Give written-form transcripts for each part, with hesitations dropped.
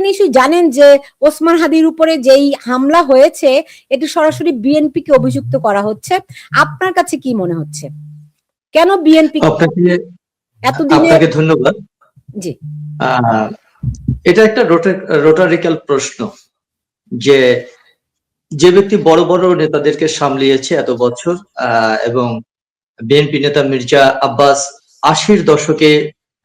নিশ্চয়ই জানেন যে ওসমান হাদির উপরে যেই হামলা হয়েছে এটি সরাসরি বিএনপি কে অভিযুক্ত করা হচ্ছে। আপনার কাছে কি মনে হচ্ছে, কেন বিএনপি এতদিনে? আপনাকে ধন্যবাদ। জি, এটা একটা রোটারিক্যাল প্রশ্ন, যে ব্যক্তি বড় বড় নেতাদেরকে সামলিয়েছে এত বছর, এবং বিএনপি নেতা মির্জা আব্বাস 80-র দশকে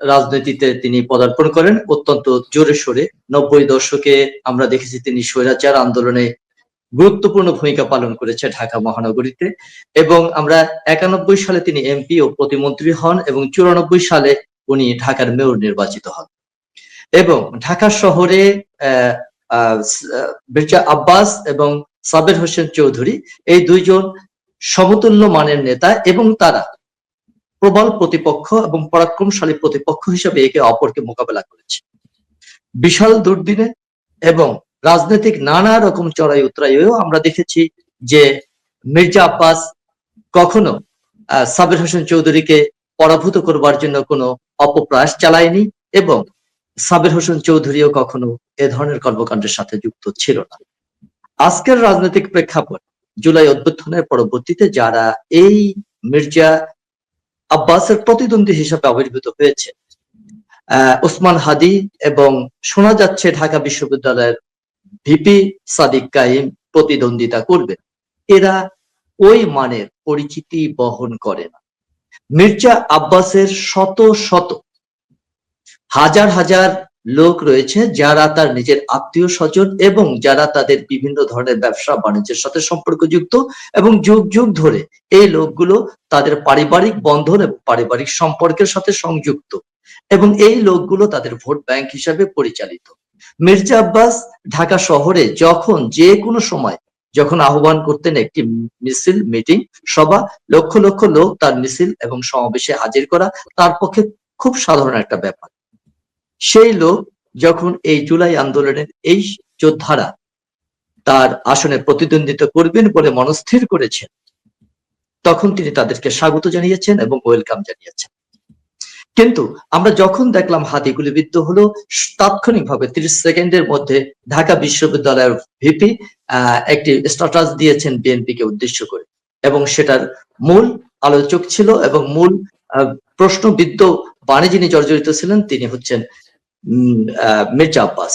রাজনীতিতে তিনি পদার্পণ করেন অত্যন্ত জোরে সোরে। 90 দশকে আমরা দেখেছি তিনি স্বৈরাচার আন্দোলনে গুরুত্বপূর্ণ ভূমিকা পালন করেছে ঢাকা মহানগরীতে, এবং আমরা 91 সালে তিনি এমপি ও প্রতিমন্ত্রী হন, এবং 94 সালে উনি ঢাকার মেয়র নির্বাচিত হন। এবং ঢাকা শহরে মির্জা আব্বাস এবং সাবের হোসেন চৌধুরী এই দুইজন সমতুল্য মানের নেতা, এবং তারা প্রবল প্রতিপক্ষ এবং পরাক্রমশালী প্রতিপক্ষ হিসেবে একে অপরকে মোকাবেলা করেছে বিশাল দুর্দিনে। এবং রাজনৈতিক নানা রকম চড়াই উতরাইও আমরা দেখেছি যে মির্জা আব্বাস কখনো সাবের হোসেন চৌধুরীকে পরাভূত করবার জন্য কোনো অপপ্রয়াস চালায়নি, এবং সাবের হোসেন চৌধুরীও কখনো এ ধরনের কর্মকাণ্ডের সাথে যুক্ত ছিল না। আজকের রাজনৈতিক প্রেক্ষাপট, জুলাই অভ্যুত্থানের পরবর্তীতে যারা এই মির্জা আব্বাসের প্রতিদ্বন্দ্বী হিসেবে আবির্ভূত হয়েছে, ওসমান হাদি এবং শোনা যাচ্ছে ঢাকা বিশ্ববিদ্যালয়ের ভিপি সাদিক কাইম প্রতিদ্বন্দ্বিতা করবে, এরা ওই মানের পরিচিতি বহন করে না। মির্জা আব্বাসের শত শত হাজার হাজার লোক রয়েছে যারা তার নিজের আত্মীয় স্বজন, এবং যারা তাদের বিভিন্ন ধরনের ব্যবসা বাণিজ্যের সাথে সম্পর্কযুক্ত, এবং যুগ যুগ ধরে এই লোকগুলো তাদের পারিবারিক বন্ধন এবং পারিবারিক সম্পর্কের সাথে সংযুক্ত, এবং এই লোকগুলো তাদের ভোট ব্যাংক হিসাবে পরিচালিত। মির্জা আব্বাস ঢাকা শহরে যখন যে কোনো সময় যখন আহ্বান করতেন একটি মিছিল, মিটিং, সভা, লক্ষ লক্ষ লোক তার মিছিল এবং সমাবেশে হাজির করা তার পক্ষে খুব সাধারণ একটা ব্যাপার। সেই লোক যখন এই জুলাই আন্দোলনের এই যোদ্ধারা তার আসনে প্রতিদ্বন্দ্বিতা করবেন বলে মনস্থির করেছেন, তখন তিনি তাদেরকে স্বাগত জানিয়েছেন এবং ওয়েলকাম জানিয়েছেন। কিন্তু আমরা যখন দেখলাম হাদি গুলিবিদ্ধ হলো, তাৎক্ষণিকভাবে 30 সেকেন্ডের মধ্যে ঢাকা বিশ্ববিদ্যালয়ের ভিপি একটি স্ট্যাটাস দিয়েছেন বিএনপি কে উদ্দেশ্য করে, এবং সেটার মূল আলোচক ছিল এবং মূল প্রশ্নবিদ্ধ বাণী যিনি জর্জরিত ছিলেন তিনি হচ্ছেন মির্জা আব্বাস।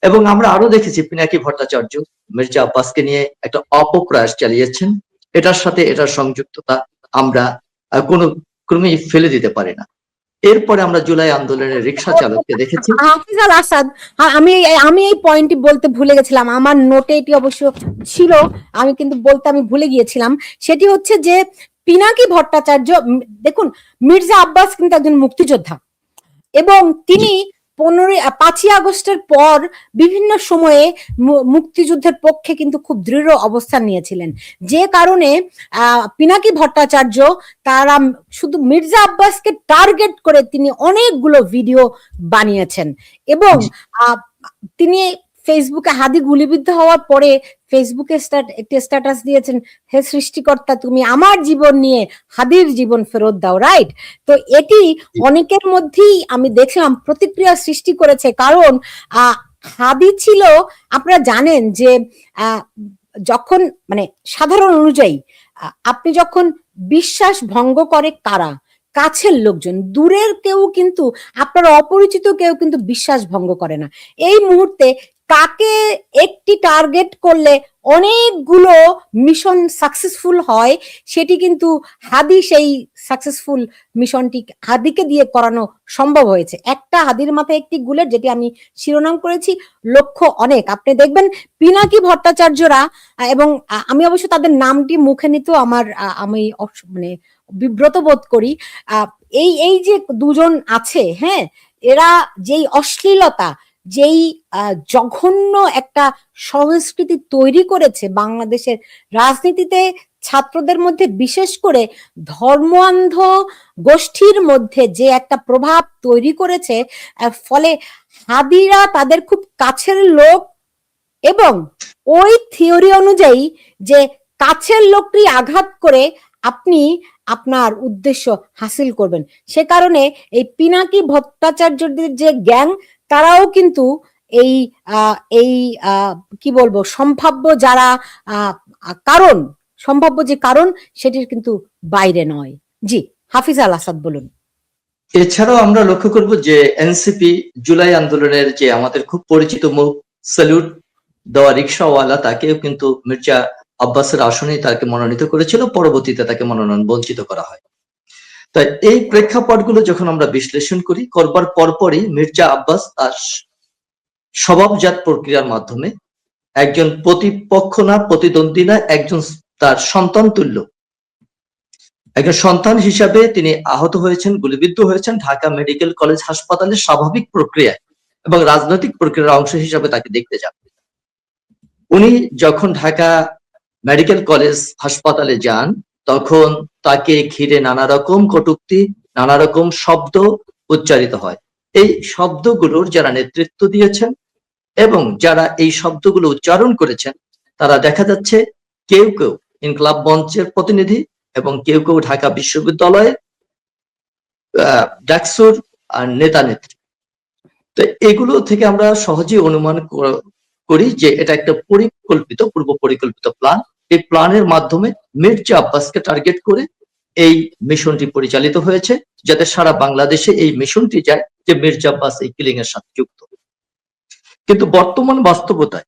এবং আমরা আরো দেখেছি পিনাকি ভট্টাচার্য মির্জা আব্বাসকে নিয়ে একটা অপপ্রয়াস চালিয়েছেন। এটার সাথে এটার সংযুক্ততা আমরা কোনো ক্রমেই ফেলে দিতে পারি না। এরপরে আমরা জুলাই আন্দোলনের রিকশা চালককে দেখেছি। হাফিজ আল আসাদ, আমি এই পয়েন্টটি বলতে ভুলে গেছিলাম, আমার নোটে এটি অবশ্য ছিল, আমি কিন্তু বলতে আমি ভুলে গিয়েছিলাম। সেটি হচ্ছে যে পিনাকি ভট্টাচার্য, দেখুন মির্জা আব্বাস কিন্তু একজন মুক্তিযোদ্ধা, এবং তিনি 5ই আগস্টের পর বিভিন্ন সময়ে মুক্তিযুদ্ধের পক্ষে কিন্তু খুব দৃঢ় অবস্থান নিয়েছিলেন, যে কারণে পিনাকি ভট্টাচার্য তারা শুধু মির্জা আব্বাসকে টার্গেট করে তিনি অনেকগুলো ভিডিও বানিয়েছেন, এবং তিনি ফেসবুকে হাদি গুলিবিদ্ধ হওয়ার পরে ফেসবুকে একটি স্ট্যাটাস দিয়েছেন, হে সৃষ্টিকর্তা তুমি আমার জীবন নিয়ে হাদির জীবন ফেরত দাও, রাইট? তো এটি অনেকের মধ্যেই আমি দেখলাম প্রতিক্রিয়া সৃষ্টি করেছে, কারণ হাদি ছিল, আপনারা জানেন যে যখন মানে সাধারণ অনুযায়ী আপনি যখন বিশ্বাস ভঙ্গ করে কারা, কাছের লোকজন, দূরের কেউ কিন্তু, আপনার অপরিচিত কেউ কিন্তু বিশ্বাস ভঙ্গ করে না। এই মুহূর্তে কাকে একটি টার্গেট করলে অনেকগুলো মিশন সাকসেসফুল হয়, সেটি কিন্তু হাদি সেই সাকসেসফুল মিশনটি হাদিকে দিয়ে করানো সম্ভব হয়েছে। একটা হাদির মাথায় একটি গুলেট, যেটি আমি শিরোনাম করেছি লক্ষ্য অনেক। আপনি দেখবেন পিনাকি ভট্টাচার্যরা, এবং আমি অবশ্য তাদের নামটি মুখে নিতেও আমি মানে বিব্রত বোধ করি। এই যে দুজন আছে, হ্যাঁ, এরা যেই অশ্লীলতা, যেই জঘন্য একটা সংস্কৃতি তৈরি করেছে বাংলাদেশের রাজনীতিতে, ছাত্রদের মধ্যে বিশেষ করে ধর্মান্ধ গোষ্ঠীর মধ্যে যে একটা প্রভাব তৈরি করেছে, ফলে হাদিরা তাদের খুব কাছের লোক, এবং ওই থিওরি অনুযায়ী যে কাছের লোকটি আঘাত করে আপনি আপনার উদ্দেশ্য হাসিল করবেন, সে কারণে এই পিনাকি ভট্টাচার্যদের যে গ্যাং, তারাও কিন্তু এই এই কি বলবো সম্ভাব্য যারা আহ, কারণ সম্ভাব্য যে কারণ সেটির কিন্তু বাইরে নয়। জি, হাফিজ আল আসাদ বলুন। এছাড়াও আমরা লক্ষ্য করব যে এনসিপি জুলাই আন্দোলনের যে আমাদের খুব পরিচিত মুখ স্যালুট দেওয়া রিক্সাওয়ালা, তাকেও কিন্তু মির্জা আব্বাসের আসনেই তাকে মনোনীত করেছিল, পরবর্তীতে তাকে মনোনয়ন বঞ্চিত করা হয়। তাই এই প্রেক্ষাপটগুলো যখন আমরা বিশ্লেষণ করি, করবার পরপরই মির্জা আব্বাস তার স্বভাবজাত প্রক্রিয়ার মাধ্যমে একজন প্রতিপক্ষ না, প্রতিদ্বন্দ্বী না, একজন তার সন্তান তুল্য একজন সন্তান হিসাবে তিনি আহত হয়েছেন, গুলিবিদ্ধ হয়েছেন ঢাকা মেডিকেল কলেজ হাসপাতালের স্বাভাবিক প্রক্রিয়ায়, এবং রাজনৈতিক প্রক্রিয়ার অংশ হিসাবে তাকে দেখতে যান। উনি যখন ঢাকা মেডিকেল কলেজ হাসপাতালে যান, তখন তাকে ঘিরে নানা রকম কটূক্তি, নানা রকম শব্দ উচ্চারিত হয়। এই শব্দগুলোর যারা নেতৃত্ব দিয়েছেন এবং যারা এই শব্দগুলো উচ্চারণ করেছেন, তারা দেখা যাচ্ছে কেউ কেউ ইনকলাব মঞ্চের প্রতিনিধি এবং কেউ কেউ ঢাকা বিশ্ববিদ্যালয়ের ডাকসুর নেতা নেত্রী। তো এগুলো থেকে আমরা সহজেই অনুমান করি যে এটা একটা পূর্ব পরিকল্পিত প্ল্যান। এই প্ল্যানের মাধ্যমে মির্জা আব্বাসকে টার্গেট করে এই মিশনটি পরিচালিত হয়েছে, যাতে সারা বাংলাদেশে এই মিশনটি যায় যে মির্জা আব্বাস এই কিলিং এর সাথে যুক্ত। কিন্তু বর্তমান বাস্তবতায়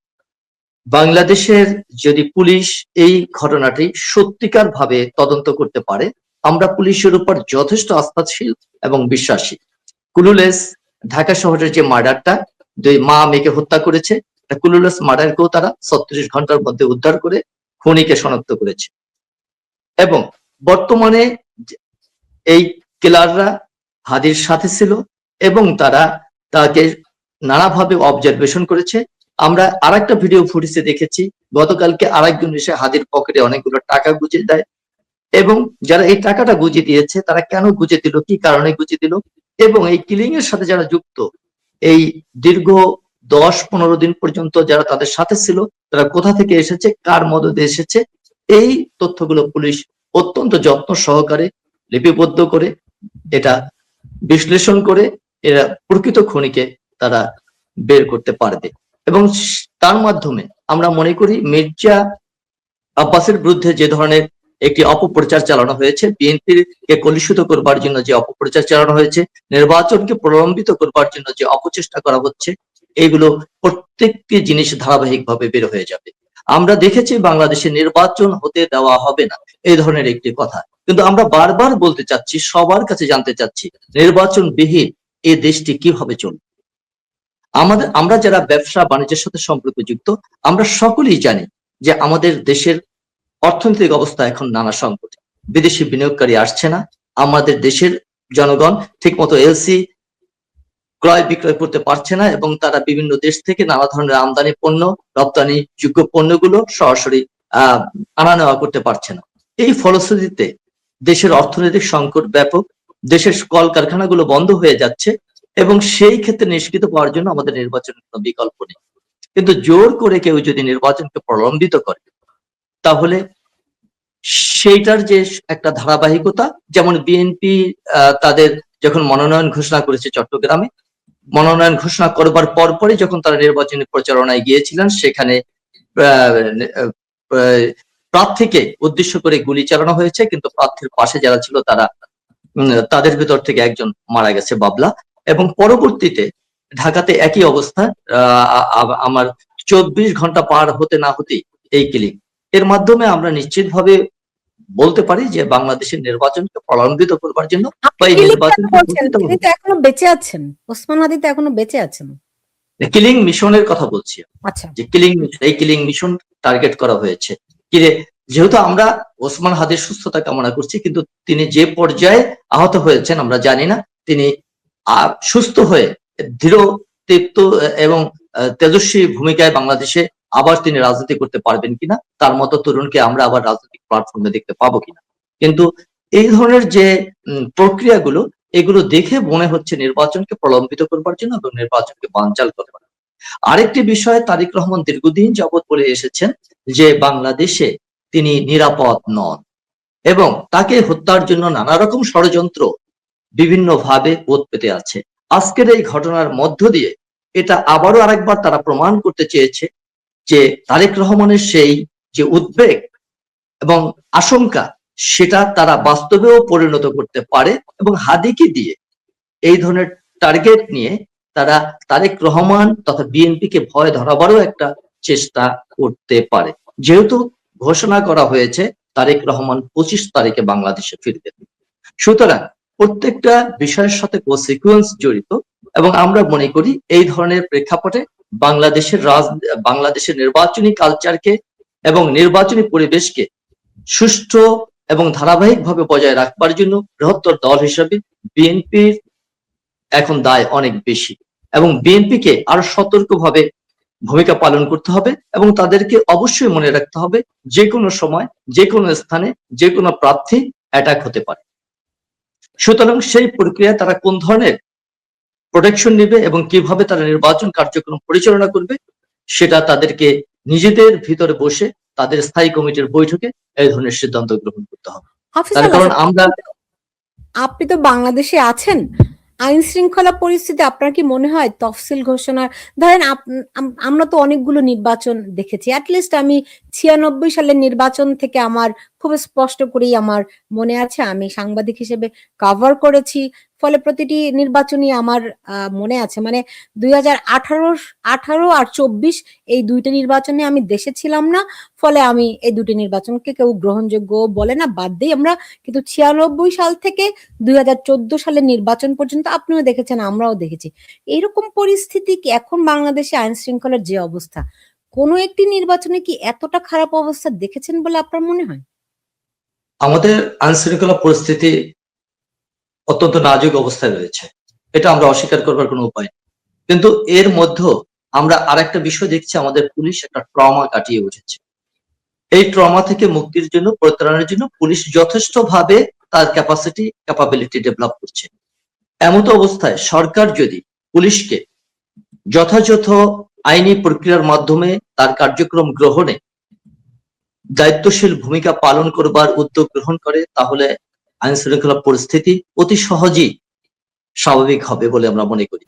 বাংলাদেশের যদি পুলিশ এই ঘটনাটি সত্যিকার ভাবে তদন্ত করতে পারে, আমরা পুলিশের উপর যথেষ্ট আস্থাশীল এবং বিশ্বাসী। কুলুলেস ঢাকা শহরের যে মার্ডারটা, দুই মা মেয়েকে হত্যা করেছে, কুলুলেস মার্ডারকেও তারা 36 ঘন্টার মধ্যে উদ্ধার করে খুনিকে শনাক্ত করেছে। এবং বর্তমানে এই কিলাররা হাদির সাথে ছিল এবং তারা তাকে নানাভাবে অবজারভেশন করেছে। আমরা আরেকটা ভিডিও ফুটেজে দেখেছি, গতকালকে আরেকজন এসে হাদির পকেটে অনেকগুলো টাকা গুঁজে দেয়, এবং যারা এই টাকাটা গুঁজে দিয়েছে তারা কেন গুঁজে দিল, কি কারণে গুঁজে দিল, এবং এই কিলিং এর সাথে যারা যুক্ত, এই দীর্ঘ 10-15 দিন পর্যন্ত যারা তাদের সাথে ছিল, তারা কোথা থেকে এসেছে, কার মদদে এসেছে, এই তথ্যগুলো পুলিশ অত্যন্ত যত্ন সহকারে লিপিবদ্ধ করে এটা বিশ্লেষণ করে এরা প্রকৃত খুনিকে তারা বের করতে পারবে। এবং তার মাধ্যমে আমরা মনে করি মির্জা আব্বাসের বিরুদ্ধে যে ধরনের একটি অপপ্রচার চালানো হয়েছে, বিএনপির কে কলুষিত করবার জন্য যে অপপ্রচার চালানো হয়েছে, নির্বাচনকে প্রলম্বিত করবার জন্য যে অপচেষ্টা করা হচ্ছে, এগুলো প্রত্যেকটি জিনিস ধারাবাহিকভাবে বের হয়ে যাবে। আমরা দেখেছি বাংলাদেশে নির্বাচন হতে দেওয়া হবে না, এই ধরনের একটি কথা, কিন্তু আমরা বারবার বলতে চাচ্ছি, সবার কাছে জানতে চাচ্ছি, নির্বাচন বিহীন এই দেশটি কিভাবে চলবে। আমরা যারা ব্যবসা বাণিজ্যের সাথে সম্পর্কযুক্ত, আমরা সকলেই জানি যে আমাদের দেশের অর্থনৈতিক অবস্থা এখন নানা সংকটে, বিদেশি বিনিয়োগকারী আসছে না, আমাদের দেশের জনগণ ঠিক মতো এলসি ক্রয় বিক্রয় করতে পারছে না, এবং তারা বিভিন্ন দেশ থেকে নানা ধরনের আমদানি পণ্য, রপ্তানি যোগ্য পণ্যগুলো সরাসরি আনা নেওয়া করতে পারছে না। এই ফলশ্রুতিতে দেশের অর্থনৈতিক সংকট ব্যাপক, দেশের কলকারখানাগুলো বন্ধ হয়ে যাচ্ছে, এবং সেই ক্ষেত্রে নিষ্কৃত পাওয়ার জন্য আমাদের নির্বাচনের কোনো বিকল্প নেই। কিন্তু জোর করে কেউ যদি নির্বাচনকে প্রলম্বিত করে, তাহলে সেইটার যে একটা ধারাবাহিকতা, যেমন বিএনপি তাদের যখন মনোনয়ন ঘোষণা করেছে চট্টগ্রামে, মনোনয়ন ঘোষণা করবার পরপরই যখন তারা নির্বাচনী প্রচারণায় গিয়েছিলেন, সেখানে প্রার্থীকে উদ্দেশ্য করে গুলি চালানো হয়েছে, কিন্তু প্রার্থীর পাশে যারা ছিল তারা তাদের ভিতর থেকে একজন মারা গেছে, বাবলা। এবং পরবর্তীতে ঢাকাতে একই অবস্থা, আমার 24 ঘন্টা পার হতে না হতেই এই কিলিং। এর মাধ্যমে আমরা নিশ্চিতভাবে বলতে পারি যে বাংলাদেশের নির্বাচনকে প্রলম্বিত করবার জন্য বা এই নির্বাচনকে তিনি তো এখনো বেঁচে আছেন, ওসমান হাদি তো এখনো বেঁচে আছেন। কিলিং মিশনের কথা বলছি, আচ্ছা, যে এই কিলিং মিশন টার্গেট করা হয়েছে। যেহেতু আমরা ওসমান হাদির সুস্থতা কামনা করছি, কিন্তু তিনি যে পর্যায়ে আহত হয়েছেন আমরা জানি না, তিনি সুস্থ হয়ে দৃঢ় তৃপ্ত এবং তেজস্বী ভূমিকায় বাংলাদেশে আবার তিনি রাজনীতি করতে পারবেন কিনা, তার মতো তরুণকে আমরা আবার রাজনৈতিক প্ল্যাটফর্মে দেখতে পাবো কিনা। কিন্তু এই ধরনের যে প্রক্রিয়াগুলো, এগুলো দেখে মনে হচ্ছে নির্বাচনকে প্রলম্বিত করবার জন্য এবং নির্বাচনকে বানচাল করবার। আরেকটি বিষয়, তারেক রহমান দীর্ঘদিন যাবৎ বলে এসেছেন যে বাংলাদেশে তিনি নিরাপদ নন, এবং তাকে হত্যার জন্য নানা রকম ষড়যন্ত্র বিভিন্ন ভাবে ওত পেতে আছে। আজকের এই ঘটনার মধ্য দিয়ে এটা আবারও আরেকবার তারা প্রমাণ করতে চেয়েছে যে তারেক রহমানের সেই যে উদ্বেগ এবং আশঙ্কা সেটা তারা বাস্তবেও পরিণত করতে পারে, এবং হাদিকে দিয়ে এই ধরনের টার্গেট নিয়ে তারা তারেক রহমান তথা বিএনপি কে ভয় ধরাবারও একটা চেষ্টা করতে পারে, যেহেতু ঘোষণা করা হয়েছে তারেক রহমান 25 তারিখে বাংলাদেশে ফিরবেন। সুতরাং প্রত্যেকটা বিষয়ের সাথে সিকোয়েন্স জড়িত, এবং আমরা মনে করি এই ধরনের প্রেক্ষাপটে বাংলাদেশের নির্বাচনী কালচারকে এবং নির্বাচনী পরিবেশকে সুষ্ঠু এবং ধারাবাহিকভাবে বজায় রাখবার জন্য বৃহত্তর দল হিসেবে বিএনপির এখন দায় অনেক বেশি, এবং বিএনপি কে আরো সতর্কভাবে ভূমিকা পালন করতে হবে, এবং তাদেরকে অবশ্যই মনে রাখতে হবে যে কোনো সময় যে কোনো স্থানে যে কোনো প্রার্থী অ্যাটাক হতে পারে। সুতরাং সেই প্রক্রিয়ায় তারা কোন ধরনের প্রোটেকশন নেবে এবং কিভাবে তারা নির্বাচন কার্যক্রম পরিচালনা করবে সেটা তাদেরকে নিজেদের ভিতরে বসে তাদের স্থায়ী কমিটির বৈঠকে এই ধরনের সিদ্ধান্ত গ্রহণ করতে হবে। হাফিজ তার আল কারণ আসাদ, আমরা আপনি তো বাংলাদেশে আছেন, আইন শৃঙ্খলা পরিস্থিতি আপনার কি মনে হয় তফসিল ঘোষণার, ধরেন আমরা তো অনেকগুলো নির্বাচন দেখেছি, অ্যাটলিস্ট আমি 96 সালের নির্বাচন থেকে আমার খুব স্পষ্ট করেই আমার মনে আছে, আমি সাংবাদিক হিসেবে কভার করেছি, ফলে প্রতিটি নির্বাচনই আমার মনে আছে। মানে 2018 আর 24 এই দুইটা নির্বাচনে আমি দেশে ছিলাম না, ফলে আমি এই দুটি নির্বাচনকে কেউ গ্রহণযোগ্য বলে না, বাদ দিই আমরা। কিন্তু 96 সাল থেকে 2014 সালের নির্বাচন পর্যন্ত আপনিও দেখেছেন, আমরাও দেখেছি। এরকম পরিস্থিতি কি এখন বাংলাদেশে আইন শৃঙ্খলার যে অবস্থা, কোনো একটি নির্বাচনে কি এতটা খারাপ অবস্থা দেখেছেন বলে আপনার মনে হয়? আমাদের আইন শৃঙ্খলা পরিস্থিতি অত্যন্ত নাজুক অবস্থায় রয়েছে, এটা আমরা অস্বীকার করবার কোনো উপায় নেই। কিন্তু এর মধ্যে আমরা আরেকটা বিষয় দেখছি, আমাদের পুলিশ একটা ট্রমা কাটিয়ে উঠেছে। এই ট্রমা থেকে মুক্তির জন্য, পরিত্রাণের জন্য পুলিশ যথেষ্টভাবে তার ক্যাপাবিলিটি ডেভেলপ করছে। এমতো অবস্থায় সরকার যদি পুলিশকে যথাযথ আইনি প্রক্রিয়ার মাধ্যমে তার কার্যক্রম গ্রহণে দায়িত্বশীল ভূমিকা পালন করবার উদ্যোগ গ্রহণ করে, তাহলে আইন শৃঙ্খলা পরিস্থিতি অতি সহজেই স্বাভাবিক হবে বলে আমরা মনে করি।